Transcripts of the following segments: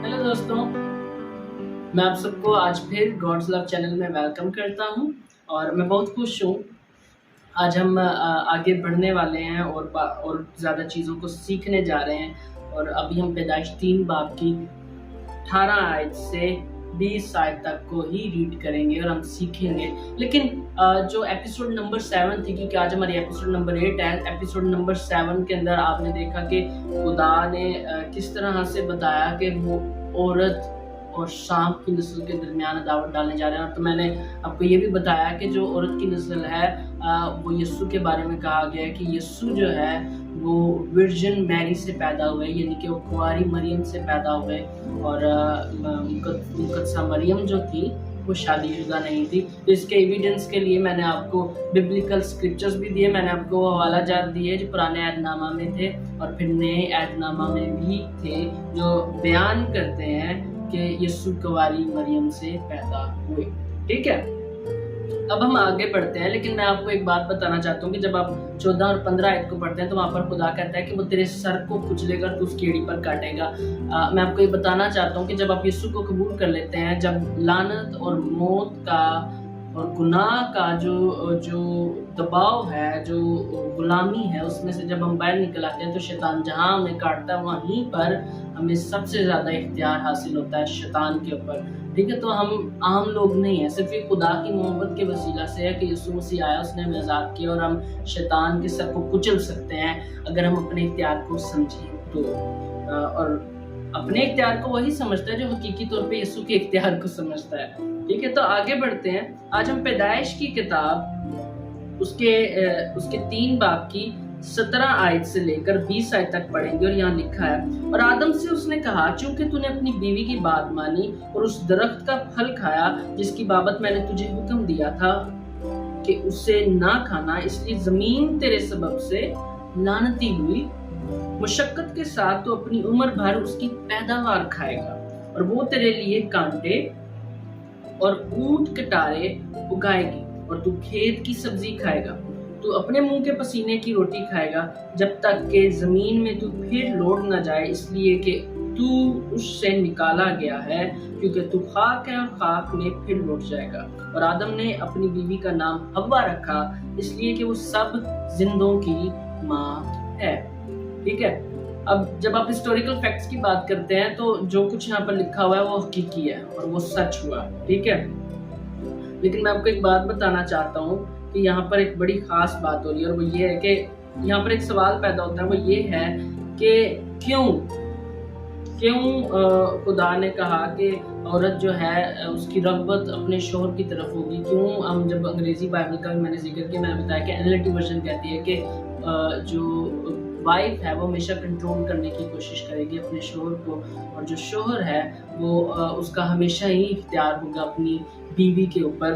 Hello दोस्तों, मैं आप सबको आज फिर गॉड्स लव चैनल में वेलकम करता हूं और मैं बहुत खुश हूं। आज हम आगे बढ़ने वाले हैं और ज़्यादा चीज़ों को सीखने जा रहे हैं और अभी हम पैदाइश 3 बाब की 18 आयत से 20 आयत तक को ही रीड करेंगे और हम सीखेंगे। लेकिन जो एपिसोड नंबर 7 थी, क्योंकि आज हमारी एपिसोड नंबर 8 है, एपिसोड नंबर 7 के अंदर आपने देखा कि खुदा ने किस तरह से बताया कि वो औरत और सांप की नस्ल के दरमियान अदावत डालने जा रहे हैं। तो मैंने आपको ये भी बताया कि जो औरत की नस्ल है वो यीशु के बारे में कहा गया है कि यीशु जो है वो वर्जिन मैरी से पैदा हुए, यानी कि वो कुंवारी मरियम से पैदा हुए और मुकद्दसा मरियम जो थी वो शादीशुदा नहीं थी। तो इसके एविडेंस के लिए मैंने आपको बिब्लिकल स्क्रिप्चर्स भी दिए, मैंने आपको हवाला जात दिए जो पुराने अहदनामा में थे और फिर नए अहदनामा में भी थे, जो बयान करते हैं कि यीशु कुंवारी मरियम से पैदा हुए। ठीक है, अब हम आगे बढ़ते हैं। लेकिन मैं आपको एक बात बताना चाहता हूँ कि जब आप 14 और 15 आयत को पढ़ते हैं तो वहाँ पर खुदा कहता है कि वो तेरे सर को कुचलेगा, तू उस कीड़ी पर काटेगा। मैं आपको ये बताना चाहता हूँ कि जब आप यीशु को कबूल कर लेते हैं, जब लानत और मौत का और गुनाह का जो दबाव है, जो गुलामी है, उसमें से जब हम बाहर निकल आते हैं तो शैतान जहाँ हमें काटता है वहीं पर हमें सबसे ज़्यादा इख्तियार हासिल होता है शैतान के ऊपर। ठीक है, तो हम आम लोग नहीं हैं, सिर्फ ये खुदा की मोहब्बत के वसीला से है कि यीशु मसीह आया, उसने हमें आज़ाद किया और हम शैतान के सर को कुचल सकते हैं अगर हम अपने इख्तियार को समझें तो। और अपने इख्तियार को वही समझता है जो हकीकी तौर पे यीशु के इख्तियार को समझता है। ठीक है, तो आगे बढ़ते हैं। आज हम पैदाइश की किताब उसके 3 बाब की 17 आयत से लेकर 20 आयत तक पढ़ेंगे और यहाँ लिखा है, और आदम से उसने कहा, चूंकि तूने अपनी बीवी की बात मानी और उस दरख्त का फल खाया जिसकी बाबत मैंने तुझे हुक्म दिया था कि उसे ना खाना, इसलिए जमीन तेरे सबब से लानती हुई। मुशक्कत के साथ तो अपनी उम्र भर उसकी पैदावार खाएगा और वो तेरे लिए कांटे और ऊंट कटारे उगाएगी और तू खेत की सब्जी खाएगा। तू अपने मुंह के पसीने की रोटी खाएगा जब तक कि जमीन में तू फिर लौट न जाए, इसलिए कि तू उससे निकाला गया है, क्योंकि तू खाक है और खाक में फिर लौट जाएगा। और आदम ने अपनी बीवी का नाम हव्वा रखा, इसलिए कि वो सब जिंदों की माँ है। ठीक है, अब जब आप हिस्टोरिकल फैक्ट्स की बात करते हैं तो जो कुछ यहाँ पर लिखा हुआ है वो हकीकी है और वो सच हुआ। ठीक है, लेकिन मैं आपको एक बात बताना चाहता हूँ कि यहाँ पर एक बड़ी खास बात हो रही है और वो ये है कि यहाँ पर एक सवाल पैदा होता है, वो ये है कि क्यों खुदा ने कहा कि औरत जो है उसकी रग़बत अपने शोहर की तरफ होगी। क्यों हम जब अंग्रेजी बाइबल का भी मैंने जिक्र किया, मैंने बताया कि एनएलटी वर्जन कहती है कि जो वाइफ है वो हमेशा कंट्रोल करने की कोशिश करेगी अपने शोहर को, और जो शोहर है वो उसका हमेशा ही इख्तियार होगा अपनी बीवी के ऊपर।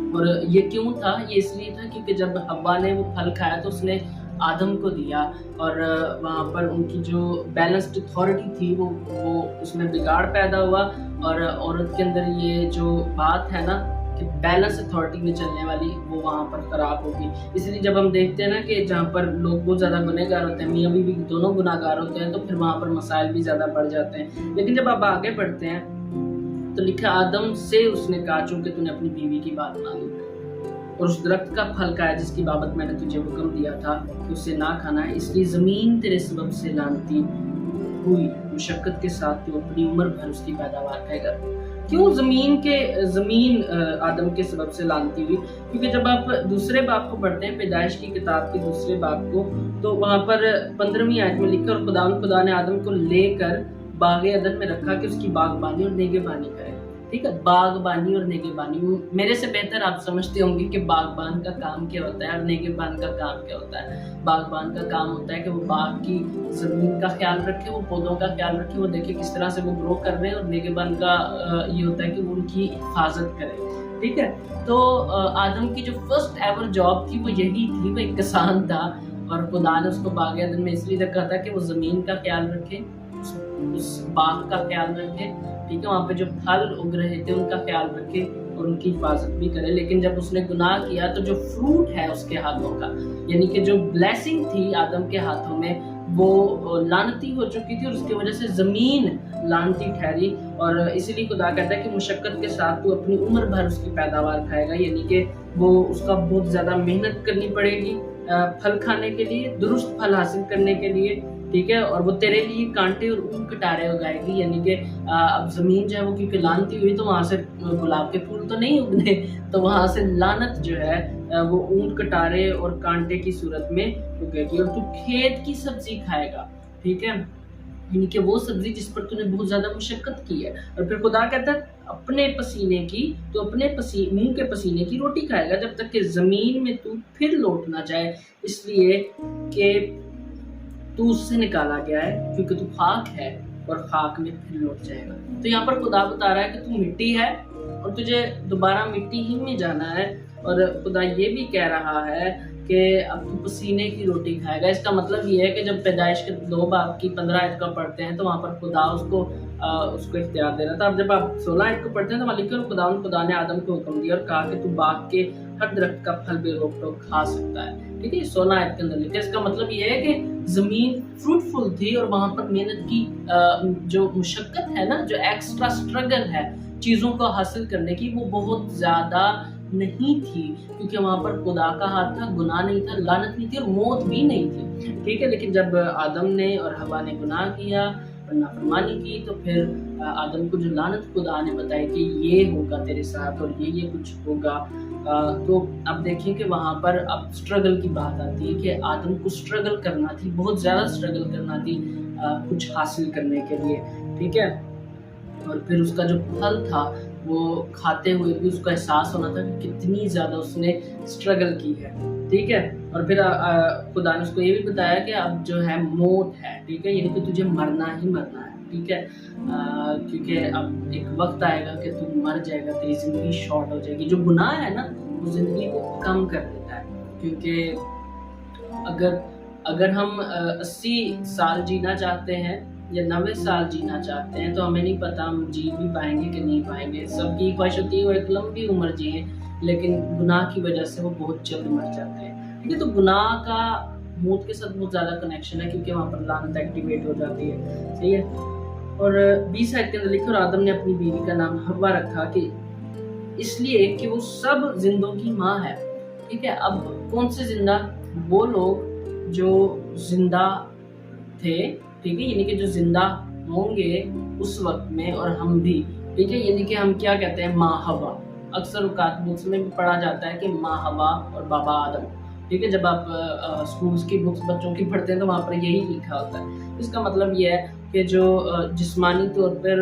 और ये क्यों था? ये इसलिए था क्योंकि जब हव्वा ने वो फल खाया तो उसने आदम को दिया और वहाँ पर उनकी जो बैलेंस्ड अथॉरिटी थी वो उसमें बिगाड़ पैदा हुआ और औरत के अंदर ये जो बात है ना कि बैलेंस अथॉरिटी में चलने वाली, वो वहाँ पर खराब होगी। इसलिए जब हम देखते हैं ना कि जहाँ पर लोग बहुत ज़्यादा गुनहगार होते हैं, मियाँ बीवी दोनों गुनाहगार होते हैं, तो फिर वहाँ पर मसाइल भी ज़्यादा बढ़ जाते हैं। लेकिन जब आप आगे बढ़ते हैं तो लिखा, आदम से उसने कहा, चूंकि तूने अपनी बीवी की बात मानी और उस दरख्त का फल खाया जिसकी बाबत मैंने तुझे हुक्म दिया था कि उसे ना खाना, इसलिए जमीन तेरे सबब से लानती हुई। मुशक्कत के साथ तू अपनी उम्र भर उसकी पैदावार खाएगा। क्यों जमीन आदम के सबब से लानती हुई? क्योंकि जब आप दूसरे बाब को पढ़ते हैं, पैदाइश की किताब के दूसरे बाब को, तो वहाँ पर 15वीं आयत में लिखा, और खुदा ने आदम को लेकर बागे अदन में रखा कि उसकी बागबानी और नेगेबानी करे। ठीक है, बागबानी और नेगेबानी, मेरे से बेहतर आप समझते होंगे कि बागबान का काम क्या होता है और नेगेबान का काम क्या होता है। बागबान का काम होता है कि वो बाग की जमीन का ख्याल रखे, वो पौधों का ख्याल रखे, वो देखे किस तरह से वो ग्रो कर रहे हैं, और नेगेबान का ये होता है कि वो उनकी हिफाजत करे। ठीक है, तो आदम की जो फर्स्ट एवर जॉब थी वो यही थी, वो एक किसान था और खुदा ने उसको बागे अदन में इसलिए रखा था कि वो जमीन का ख्याल रखे, उस बाग का ख्याल रखे। ठीक है, वहाँ पे जो फल उग रहे थे उनका ख्याल रखे और उनकी हिफाजत भी करे। लेकिन जब उसने गुनाह किया तो जो फ्रूट है उसके हाथों का, यानी कि जो ब्लेसिंग थी आदम के हाथों में, وہ لعنتی ہو چکی تھی اور اس کی وجہ سے زمین لعنتی ٹھہری، اور اسی لیے خدا کہتا ہے کہ مشقت کے ساتھ تو اپنی عمر بھر اس کی پیداوار کھائے گا، یعنی کہ وہ اس کا بہت زیادہ محنت کرنی پڑے گی پھل کھانے کے لیے، درست پھل حاصل کرنے کے لیے، ٹھیک ہے، اور وہ تیرے لیے کانٹے اور اون کٹارے اگائے گی، یعنی کہ اب زمین جو ہے وہ کیونکہ لعنتی ہوئی تو وہاں سے گلاب کے پھول تو نہیں اگنے، تو وہاں سے لعنت جو ہے وہ اون کٹارے اور کانٹے کی صورت میں اگے گی، اور تو کھیت کی سبزی کھائے گا، ٹھیک ہے، یعنی کہ وہ سبزی جس پر تو نے بہت زیادہ مشقت کی ہے۔ اور پھر خدا کہتا ہے اپنے پسینے کی، تو اپنے منہ کے پسینے کی روٹی کھائے گا جب تک کہ زمین میں تو پھر لوٹ نہ جائے، اس لیے کہ تو اس سے نکالا گیا ہے، کیونکہ تو خاک ہے اور خاک میں پھر لوٹ جائے گا۔ تو یہاں پر خدا بتا رہا ہے کہ تو مٹی ہے اور تجھے دوبارہ مٹی ہی میں جانا ہے، اور خدا یہ بھی کہہ رہا ہے کہ اب تو پسینے کی روٹی کھائے گا۔ اس کا مطلب یہ ہے کہ جب پیدائش کے 2 باب کی 15 آیت کو پڑھتے ہیں تو وہاں پر خدا اس کو اختیار دے رہا تھا۔ اب جب آپ 16 آیت کو پڑھتے ہیں تو وہاں لکھا ہے خدا نے آدم کو حکم دیا اور کہا کہ تو باغ کے ہر درخت کا پھل بے روک ٹوک کھا سکتا ہے، ٹھیک ہے، 16 آیت کے اندر لکھا ہے۔ اس کا مطلب یہ ہے کہ زمین فروٹفل تھی اور وہاں پر محنت کی جو مشقت ہے نا، جو ایکسٹرا اسٹرگل ہے چیزوں کو حاصل کرنے کی، وہ بہت زیادہ نہیں تھی، کیونکہ وہاں پر خدا کا ہاتھ تھا، گناہ نہیں تھا، لعنت نہیں تھی اور موت بھی نہیں تھی، ٹھیک ہے۔ لیکن جب آدم نے اور حوا نے گناہ کیا اور نافرمانی کی تو پھر آدم کو جو لعنت خدا نے بتائی کہ یہ ہوگا تیرے ساتھ اور یہ کچھ ہوگا، تو اب دیکھیں کہ وہاں پر اب اسٹرگل کی بات آتی ہے کہ آدم کو اسٹرگل کرنا تھی، بہت زیادہ اسٹرگل کرنا تھی کچھ حاصل کرنے کے لیے، ٹھیک ہے، اور پھر اس کا جو پھل تھا وہ کھاتے ہوئے بھی اس کا احساس ہونا تھا کہ کتنی زیادہ اس نے اسٹرگل کی ہے، ٹھیک ہے، اور پھر خدا نے اس کو یہ بھی بتایا کہ اب جو ہے موت ہے، ٹھیک ہے، یعنی کہ تجھے مرنا ہی مرنا ہے، ٹھیک ہے، کیونکہ اب ایک وقت آئے گا کہ تو مر جائے گا، تیری زندگی شارٹ ہو جائے گی۔ جو گناہ ہے نا وہ زندگی کو کم کر دیتا ہے، کیونکہ اگر ہم 80 سال جینا چاہتے ہیں یا 90 سال جینا چاہتے ہیں تو ہمیں نہیں پتا ہم جی بھی پائیں گے کہ نہیں پائیں گے۔ سب کی خواہش ہوتی ہے وہ ایک لمبی عمر جیے، لیکن گناہ کی وجہ سے وہ بہت جلد مر جاتے ہیں، ٹھیک ہے، تو گناہ کا موت کے ساتھ بہت زیادہ کنیکشن ہے، کیونکہ وہاں پر لعنت ایکٹیویٹ ہو جاتی ہے، صحیح ہے۔ اور 20 آیت کے اندر لکھا، اور آدم نے اپنی بیوی کا نام حوا رکھا کہ اس لیے کہ وہ سب زندوں کی ماں ہے، ٹھیک ہے۔ اب کون سے زندہ؟ وہ لوگ جو زندہ تھے، ٹھیک ہے، یعنی کہ جو زندہ ہوں گے اس وقت میں، اور ہم بھی، ٹھیک ہے، یعنی کہ ہم کیا کہتے ہیں؟ ماں حوا، اکثر اوقات بکس میں بھی پڑھا جاتا ہے کہ ماں حوا اور بابا آدم، ٹھیک ہے، جب آپ اسکولس کی بکس بچوں کی پڑھتے ہیں تو وہاں پر یہی لکھا ہوتا ہے۔ اس کا مطلب یہ ہے کہ جو جسمانی طور پر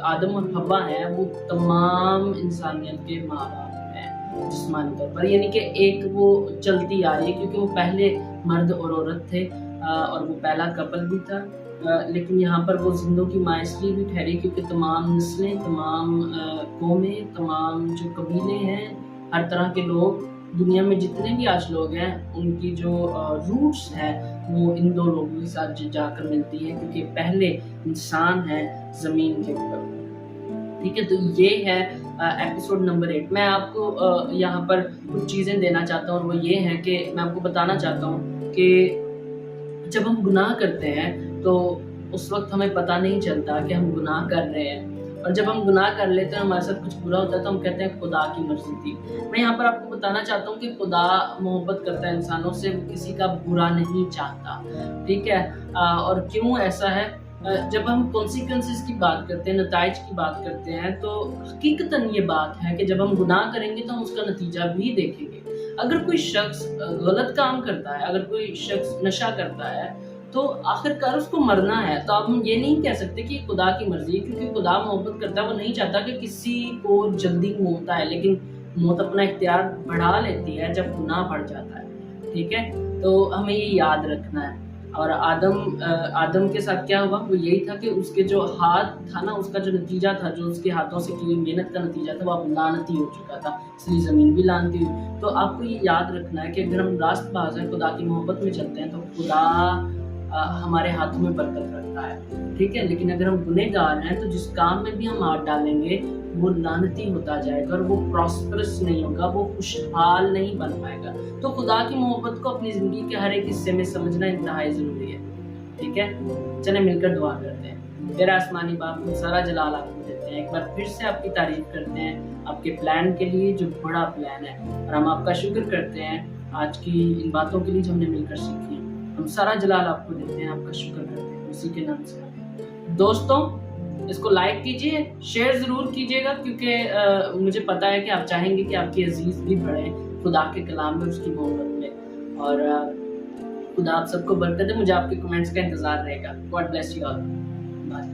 آدم اور حوا ہیں وہ تمام انسانیت کے ماں باپ ہیں جسمانی طور پر، یعنی کہ ایک وہ چلتی آ رہی ہے، کیونکہ وہ پہلے مرد اور عورت تھے اور وہ پہلا کپل بھی تھا، لیکن یہاں پر وہ زندوں کی ماں اس لیے بھی ٹھہری کیونکہ تمام نسلیں، تمام قومیں، تمام جو قبیلے ہیں، ہر طرح کے لوگ دنیا میں جتنے بھی آج لوگ ہیں ان کی جو روٹس ہیں وہ ان 2 لوگوں کے ساتھ جا کر ملتی ہے، کیونکہ پہلے انسان ہے زمین کے اوپر، ٹھیک ہے۔ تو یہ ہے ایپیسوڈ نمبر 8۔ میں آپ کو یہاں پر کچھ چیزیں دینا چاہتا ہوں، اور وہ یہ ہے کہ میں آپ کو بتانا چاہتا ہوں کہ جب ہم گناہ کرتے ہیں تو اس وقت ہمیں پتہ نہیں چلتا کہ ہم گناہ کر رہے ہیں، اور جب ہم گناہ کر لیتے ہیں ہمارے ساتھ کچھ برا ہوتا ہے تو ہم کہتے ہیں خدا کی مرضی تھی۔ میں یہاں پر آپ کو بتانا چاہتا ہوں کہ خدا محبت کرتا ہے انسانوں سے، وہ کسی کا برا نہیں چاہتا، ٹھیک ہے، اور کیوں ایسا ہے؟ جب ہم کانسیکوینسز کی بات کرتے ہیں، نتائج کی بات کرتے ہیں، تو حقیقتاً یہ بات ہے کہ جب ہم گناہ کریں گے تو ہم اس کا نتیجہ بھی دیکھیں گے۔ اگر کوئی شخص غلط کام کرتا ہے، اگر کوئی شخص نشہ کرتا ہے تو آخرکار اس کو مرنا ہے، تو آپ ہم یہ نہیں کہہ سکتے کہ خدا کی مرضی ہے، کیونکہ خدا محبت کرتا ہے، وہ نہیں چاہتا کہ کسی کو جلدی موت آئے، لیکن موت اپنا اختیار بڑھا لیتی ہے جب گناہ بڑھ جاتا ہے، ٹھیک ہے، تو ہمیں یہ یاد رکھنا ہے۔ اور آدم کے ساتھ کیا ہوا؟ وہ یہی تھا کہ اس کے جو ہاتھ تھا نا، اس کا جو نتیجہ تھا، جو اس کے ہاتھوں سے کی ہوئی محنت کا نتیجہ تھا، وہ اب لعنتی ہو چکا تھا، اس لیے زمین بھی لعنتی ہوئی۔ تو آپ کو یہ یاد رکھنا ہے کہ اگر ہم راست باز ہیں، خدا کی محبت میں چلتے ہیں، تو خدا ہمارے ہاتھوں میں برکت رکھتا ہے، ٹھیک ہے، لیکن اگر ہم گنہگار ہیں تو جس کام میں بھی ہم ہاتھ ڈالیں گے وہ لعنتی ہوتا جائے گا، اور وہ پراسپرس نہیں ہوگا، وہ خوشحال نہیں بن پائے گا۔ تو خدا کی محبت کو اپنی زندگی کے ہر ایک حصے میں سمجھنا انتہائی ضروری ہے۔ है, चले मिलकर दुआ करते हैं। तेरा आसमानी बाप हम सारा जलाल आपको देते हैं, एक बार फिर से आपकी तारीफ करते हैं आपके प्लान के लिए जो बड़ा प्लान है, और हम आपका शुक्र करते हैं आज की इन बातों के लिए जो हमने मिलकर सीखी। हम सारा जलाल आपको देते हैं, आपका शुक्र करते हैं, उसी के नाम से। दोस्तों इसको लाइक कीजिए, शेयर ज़रूर कीजिएगा, क्योंकि मुझे पता है कि आप चाहेंगे कि आपकी अजीज़ भी बढ़े खुदा के कलाम में, उसकी मोहब्बत में, और खुदा आप सबको बरकत दे। मुझे आपके कमेंट्स का इंतज़ार रहेगा। God bless you all. Bye.